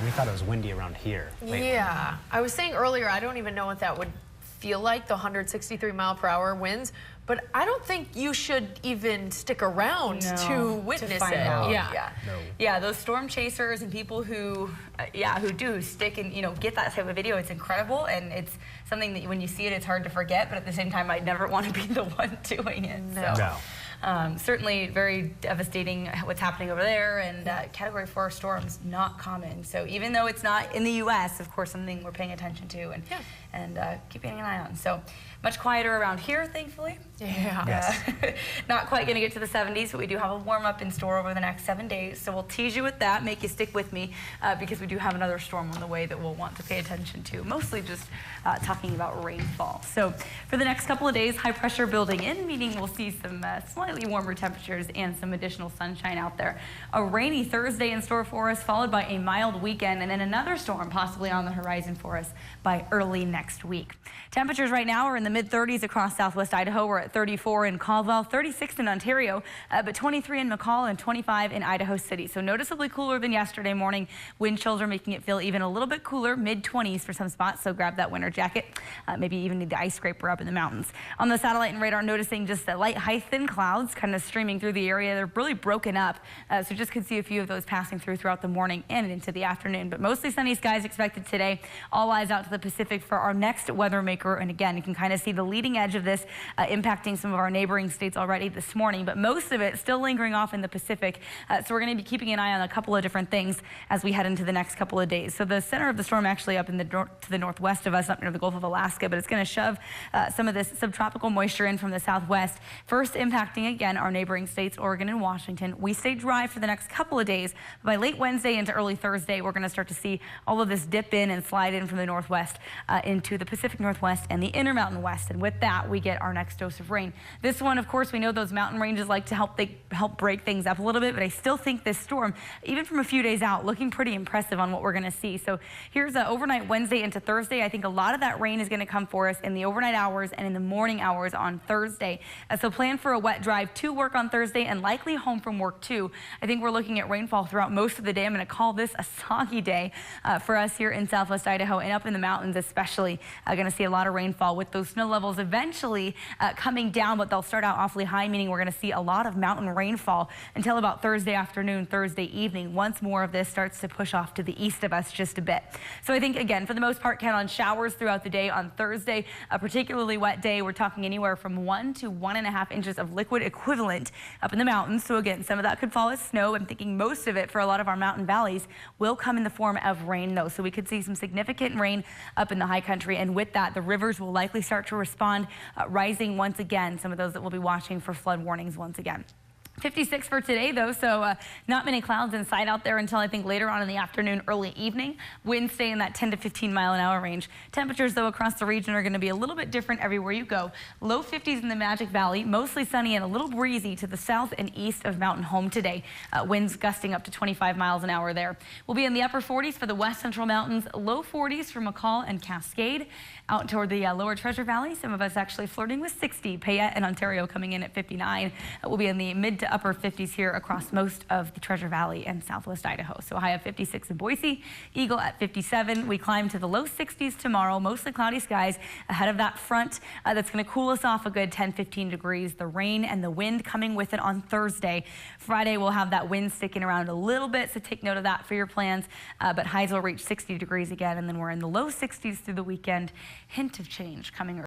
We thought it was windy around here lately. Yeah, I was saying earlier, I don't even know what that would feel like, the 163-mile-per-hour winds, but I don't think you should even stick around to witness find it. out. Yeah, those storm chasers and people who, who do stick and get that type of video, it's incredible, and it's something that when you see it, it's hard to forget. But at the same time, I'd never want to be the one doing it. No. Certainly very devastating what's happening over there, and Category 4 storms not common. So even though it's not in the U.S., of course, something we're paying attention to and keeping an eye on. So much quieter around here, thankfully. Yeah. Yes. Not quite going to get to the 70s, but we do have a warm up in store over the next 7 days. So we'll tease you with that, make you stick with me, because we do have another storm on the way that we'll want to pay attention to, mostly just talking about rainfall. So for the next couple of days, high pressure building in, meaning we'll see some slightly warmer temperatures and some additional sunshine out there. A rainy Thursday in store for us, followed by a mild weekend, and then another storm possibly on the horizon for us by early next week. Temperatures right now are in the mid-30s across southwest Idaho. We're at 34 in Caldwell, 36 in Ontario, but 23 in McCall and 25 in Idaho City. So noticeably cooler than yesterday morning. Wind chills are making it feel even a little bit cooler, mid-20s for some spots, so grab that winter jacket. Maybe even need the ice scraper up in the mountains. On the satellite and radar, noticing just the light, high, thin clouds kind of streaming through the area. They're really broken up, so just could see a few of those passing throughout the morning and into the afternoon. But mostly sunny skies expected today. All eyes out to the Pacific for our next weather maker. And again, you can kind of see the leading edge of this impacting some of our neighboring states already this morning, but most of it still lingering off in the Pacific. So we're going to be keeping an eye on a couple of different things as we head into the next couple of days. So the center of the storm actually up in the to the northwest of us, up near the Gulf of Alaska, but it's going to shove some of this subtropical moisture in from the southwest, first impacting again our neighboring states, Oregon and Washington. We stay dry for the next couple of days. By late Wednesday into early Thursday, we're going to start to see all of this dip in and slide in from the northwest into the Pacific Northwest and the Intermountain West, and with that we get our next dose of rain. This one, of course, we know those mountain ranges like to help break things up a little bit, but I still think this storm, even from a few days out, looking pretty impressive on what we're going to see. So here's overnight Wednesday into Thursday. I think a lot of that rain is going to come for us in the overnight hours and in the morning hours on Thursday. So plan for a wet drive to work on Thursday and likely home from work too. I think we're looking at rainfall throughout most of the day. I'm going to call this a soggy day for us here in southwest Idaho and up in the mountains especially. Going to see a lot of rainfall with those snow levels eventually coming down, but they'll start out awfully high, meaning we're going to see a lot of mountain rainfall until about Thursday afternoon, Thursday evening, once more of this starts to push off to the east of us just a bit. So I think, again, for the most part, count on showers throughout the day on Thursday. A particularly wet day. We're talking anywhere from 1 to 1.5 inches of liquid equivalent up in the mountains. So again, some of that could fall as snow. I'm thinking most of it for a lot of our mountain valleys will come in the form of rain, though. So we could see some significant rain up in the high country, and with that, the rivers will likely start to respond, rising once again. Some of those that will be watching for flood warnings once again. 56 for today, though, so not many clouds in sight out there until I think later on in the afternoon, early evening. Winds stay in that 10 to 15 mile an hour range. Temperatures, though, across the region are going to be a little bit different everywhere you go. Low 50s in the Magic Valley, mostly sunny and a little breezy to the south and east of Mountain Home today. Winds gusting up to 25 miles an hour there. We'll be in the upper 40s for the west central mountains, low 40s for McCall and Cascade. Out toward the lower Treasure Valley, some of us actually flirting with 60. Payette and Ontario coming in at 59. We'll be in the mid to upper 50s here across most of the Treasure Valley and southwest Idaho. So high of 56 in Boise, Eagle at 57. We climb to the low 60s tomorrow, mostly cloudy skies ahead of that front that's going to cool us off a good 10-15 degrees. The rain and the wind coming with it on Thursday. Friday we'll have that wind sticking around a little bit, so take note of that for your plans. But highs will reach 60 degrees again, and then we're in the low 60s through the weekend. Hint of change coming early.